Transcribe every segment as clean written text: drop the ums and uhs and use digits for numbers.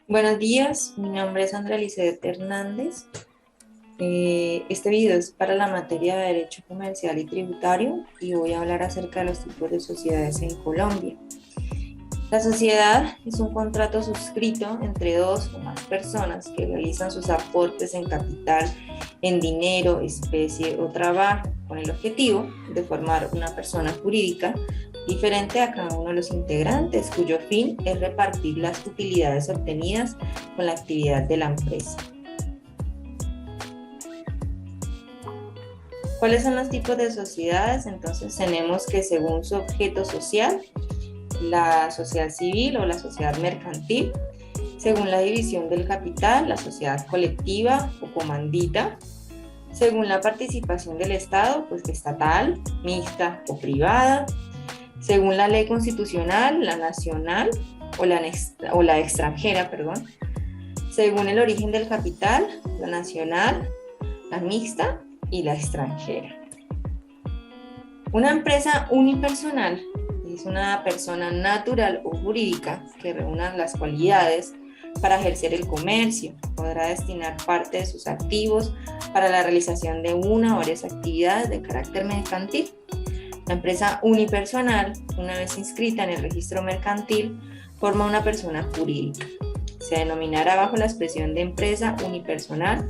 Buenos días, mi nombre es Andrea Lizeth Hernández. Este video es para la materia de Derecho Comercial y Tributario y voy a hablar acerca de los tipos de sociedades en Colombia. La sociedad es un contrato suscrito entre dos o más personas que realizan sus aportes en capital, en dinero, especie o trabajo, con el objetivo de formar una persona jurídica diferente a cada uno de los integrantes, cuyo fin es repartir las utilidades obtenidas con la actividad de la empresa. ¿Cuáles son los tipos de sociedades? Entonces tenemos que según su objeto social, la sociedad civil o la sociedad mercantil, según la división del capital, la sociedad colectiva o comandita, según la participación del Estado, pues estatal, mixta o privada, según la ley constitucional, la nacional o la extranjera, perdón, según el origen del capital, la nacional, la mixta y la extranjera. Una empresa unipersonal es una persona natural o jurídica que reúna las cualidades para ejercer el comercio. Podrá destinar parte de sus activos para la realización de una o varias actividades de carácter mercantil. La empresa unipersonal, una vez inscrita en el registro mercantil, forma una persona jurídica. Se denominará bajo la expresión de empresa unipersonal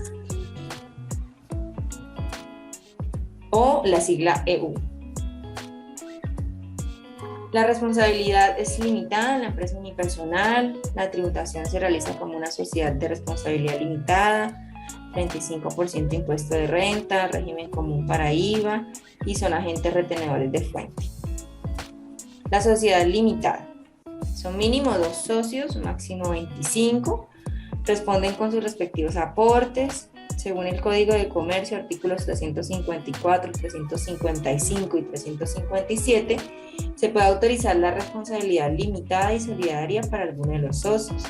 o la sigla EU. La responsabilidad es limitada en la empresa unipersonal. La tributación se realiza como una sociedad de responsabilidad limitada, 35% impuesto de renta, régimen común para IVA y son agentes retenedores de fuente. La sociedad limitada. Son mínimo 2 socios, máximo 25. Responden con sus respectivos aportes. Según el Código de Comercio, artículos 354, 355 y 357, se puede autorizar la responsabilidad limitada y solidaria para alguno de los socios.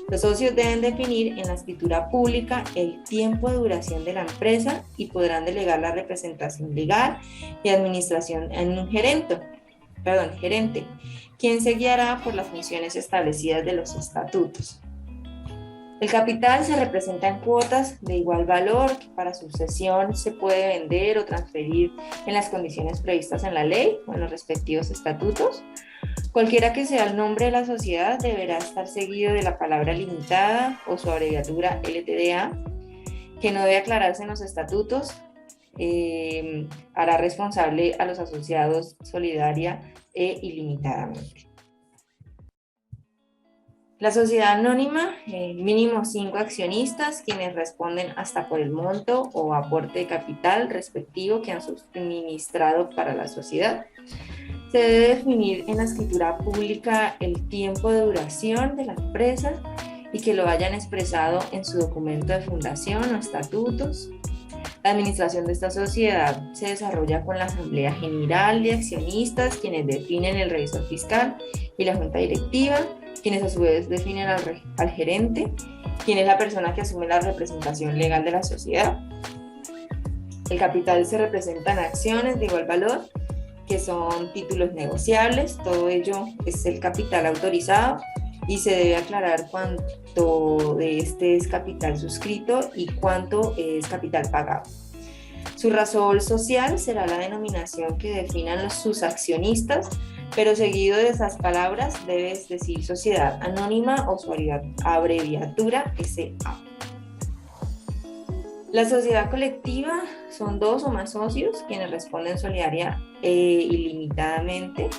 Los socios deben definir en la escritura pública el tiempo de duración de la empresa y podrán delegar la representación legal y administración en un gerente, quien se guiará por las funciones establecidas de los estatutos. El capital se representa en cuotas de igual valor que para sucesión se puede vender o transferir en las condiciones previstas en la ley o en los respectivos estatutos. Cualquiera que sea el nombre de la sociedad deberá estar seguido de la palabra limitada o su abreviatura LTDA, que no debe aclararse en los estatutos. Hará responsable a los asociados solidaria e ilimitadamente. La sociedad anónima, mínimo 5 accionistas, quienes responden hasta por el monto o aporte de capital respectivo que han suministrado para la sociedad. Se debe definir en la escritura pública el tiempo de duración de la empresa y que lo hayan expresado en su documento de fundación o estatutos. La administración de esta sociedad se desarrolla con la Asamblea General de Accionistas, quienes definen el revisor fiscal y la junta directiva, quienes a su vez definen al gerente, quien es la persona que asume la representación legal de la sociedad. El capital se representa en acciones de igual valor, que son títulos negociables. Todo ello es el capital autorizado y se debe aclarar cuánto de este es capital suscrito y cuánto es capital pagado. Su razón social será la denominación que definan sus accionistas, pero seguido de esas palabras debes decir sociedad anónima o su abreviatura SA. La sociedad colectiva son 2 o más socios quienes responden solidaria ilimitadamente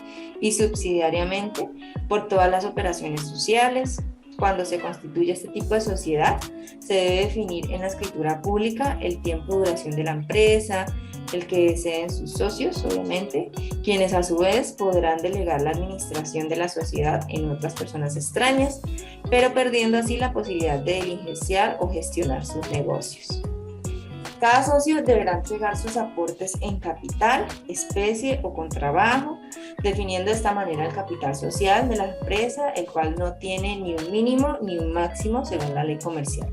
y subsidiariamente por todas las operaciones sociales. Cuando se constituye este tipo de sociedad, se debe definir en la escritura pública el tiempo de duración de la empresa, el que deseen sus socios, obviamente, quienes a su vez podrán delegar la administración de la sociedad en otras personas extrañas, pero perdiendo así la posibilidad de diligenciar o gestionar sus negocios. Cada socio deberá entregar sus aportes en capital, especie o con trabajo, definiendo de esta manera el capital social de la empresa, el cual no tiene ni un mínimo ni un máximo según la ley comercial.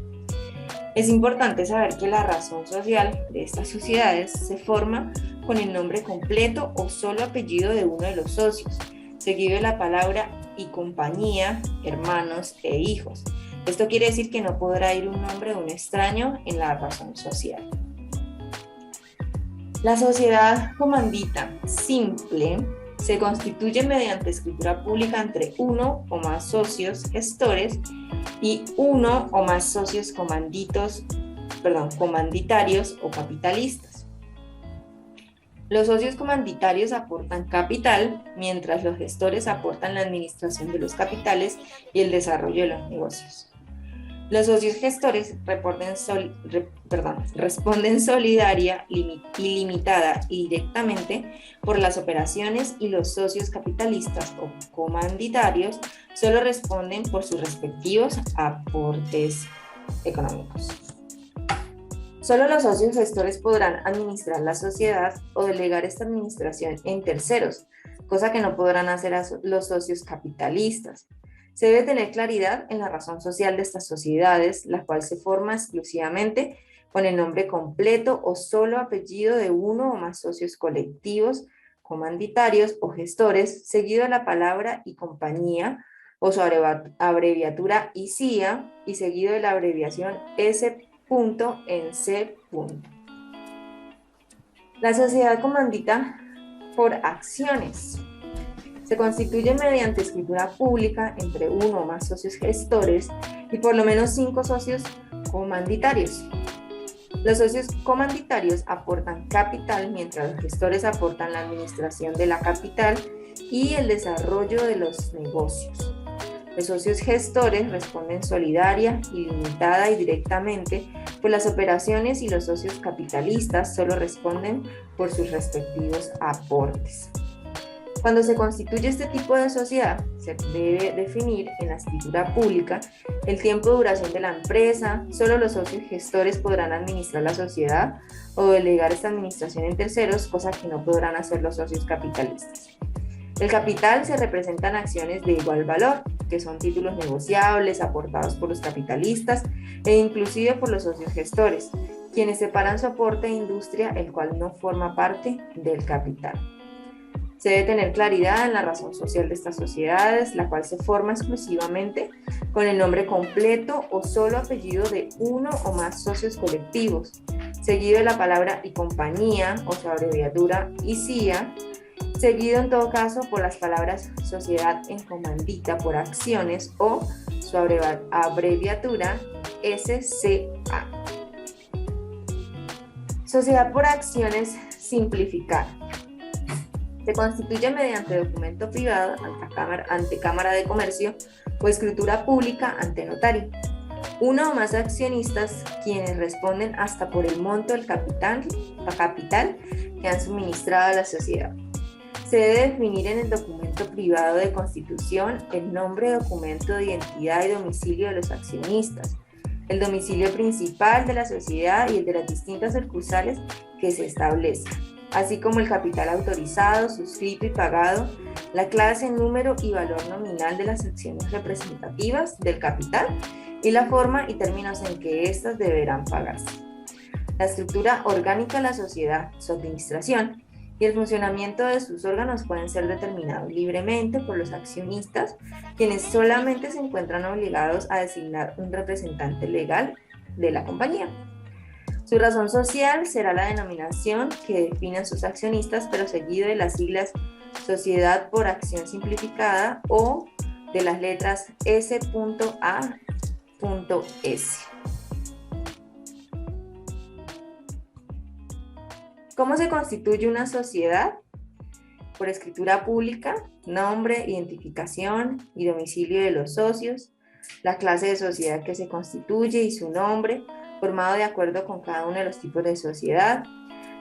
Es importante saber que la razón social de estas sociedades se forma con el nombre completo o solo apellido de uno de los socios, seguido de la palabra y compañía, hermanos e hijos. Esto quiere decir que no podrá ir un nombre de un extraño en la razón social. La sociedad comandita simple se constituye mediante escritura pública entre uno o más socios gestores y uno o más socios comanditarios o capitalistas. Los socios comanditarios aportan capital, mientras los gestores aportan la administración de los capitales y el desarrollo de los negocios. Los socios gestores responden solidaria, ilimitada y directamente por las operaciones, y los socios capitalistas o comanditarios solo responden por sus respectivos aportes económicos. Solo los socios gestores podrán administrar la sociedad o delegar esta administración en terceros, cosa que no podrán hacer los socios capitalistas. Se debe tener claridad en la razón social de estas sociedades, la cual se forma exclusivamente con el nombre completo o solo apellido de uno o más socios colectivos, comanditarios o gestores, seguido de la palabra y compañía o su abreviatura ICIA y seguido de la abreviación S. en C. La sociedad comandita por acciones. Se constituye mediante escritura pública entre uno o más socios gestores y por lo menos 5 socios comanditarios. Los socios comanditarios aportan capital, mientras los gestores aportan la administración de la capital y el desarrollo de los negocios. Los socios gestores responden solidaria, ilimitada y directamente por las operaciones, y los socios capitalistas solo responden por sus respectivos aportes. Cuando se constituye este tipo de sociedad, se debe definir en la escritura pública el tiempo de duración de la empresa. Solo los socios gestores podrán administrar la sociedad o delegar esta administración en terceros, cosa que no podrán hacer los socios capitalistas. El capital se representa en acciones de igual valor, que son títulos negociables aportados por los capitalistas e inclusive por los socios gestores, quienes separan su aporte de industria, el cual no forma parte del capital. Se debe tener claridad en la razón social de estas sociedades, la cual se forma exclusivamente con el nombre completo o solo apellido de uno o más socios colectivos, seguido de la palabra y compañía o su abreviatura ICIA, seguido en todo caso por las palabras sociedad en comandita por acciones o su abreviatura SCA. Sociedad por acciones simplificada. Se constituye mediante documento privado ante Cámara de Comercio o escritura pública ante notario. Uno o más accionistas quienes responden hasta por el monto del capital que han suministrado a la sociedad. Se debe definir en el documento privado de constitución el nombre, documento de identidad y domicilio de los accionistas, el domicilio principal de la sociedad y el de las distintas sucursales que se establecen, así como el capital autorizado, suscrito y pagado, la clase, número y valor nominal de las acciones representativas del capital y la forma y términos en que éstas deberán pagarse. La estructura orgánica de la sociedad, su administración y el funcionamiento de sus órganos pueden ser determinados libremente por los accionistas, quienes solamente se encuentran obligados a designar un representante legal de la compañía. Su razón social será la denominación que definen sus accionistas, pero seguido de las siglas Sociedad por Acción Simplificada o de las letras S.A.S. ¿Cómo se constituye una sociedad? Por escritura pública, nombre, identificación y domicilio de los socios, la clase de sociedad que se constituye y su nombre, formado de acuerdo con cada uno de los tipos de sociedad,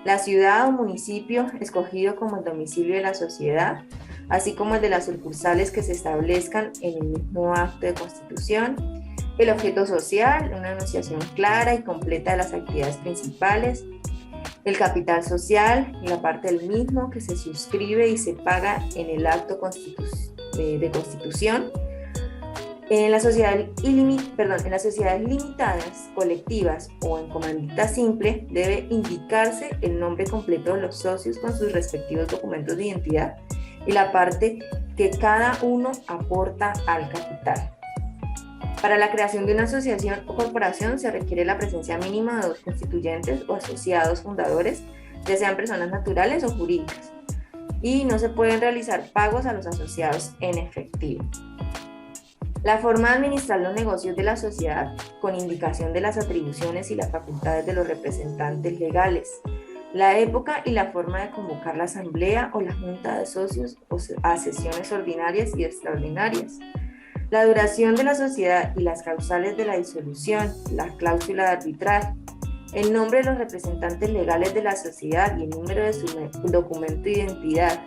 la ciudad o municipio escogido como el domicilio de la sociedad, así como el de las sucursales que se establezcan en el mismo acto de constitución, el objeto social, una enunciación clara y completa de las actividades principales, el capital social y la parte del mismo que se suscribe y se paga en el acto de constitución. En las sociedades limitadas, colectivas o en comandita simple debe indicarse el nombre completo de los socios con sus respectivos documentos de identidad y la parte que cada uno aporta al capital. Para la creación de una asociación o corporación se requiere la presencia mínima de 2 constituyentes o asociados fundadores, ya sean personas naturales o jurídicas, y no se pueden realizar pagos a los asociados en efectivo. La forma de administrar los negocios de la sociedad con indicación de las atribuciones y las facultades de los representantes legales, la época y la forma de convocar la asamblea o la junta de socios a sesiones ordinarias y extraordinarias, la duración de la sociedad y las causales de la disolución, la cláusula de arbitraje, el nombre de los representantes legales de la sociedad y el número de su documento de identidad,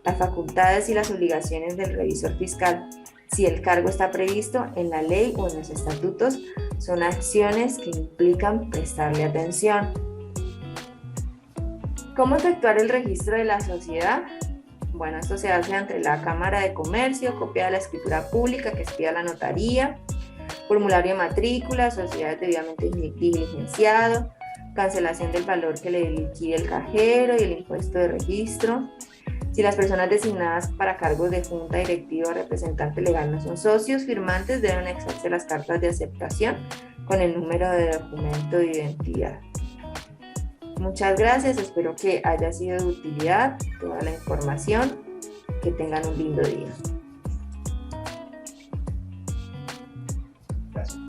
las facultades y las obligaciones del revisor fiscal, si el cargo está previsto en la ley o en los estatutos, son acciones que implican prestarle atención. ¿Cómo efectuar el registro de la sociedad? Bueno, esto se hace ante la Cámara de Comercio, copia de la escritura pública que expida la notaría, formulario de matrícula, sociedades debidamente diligenciado, cancelación del valor que le liquide el cajero y el impuesto de registro. Si las personas designadas para cargos de junta directiva o representante legal no son socios firmantes, deben anexarse las cartas de aceptación con el número de documento de identidad. Muchas gracias, espero que haya sido de utilidad toda la información. Que tengan un lindo día.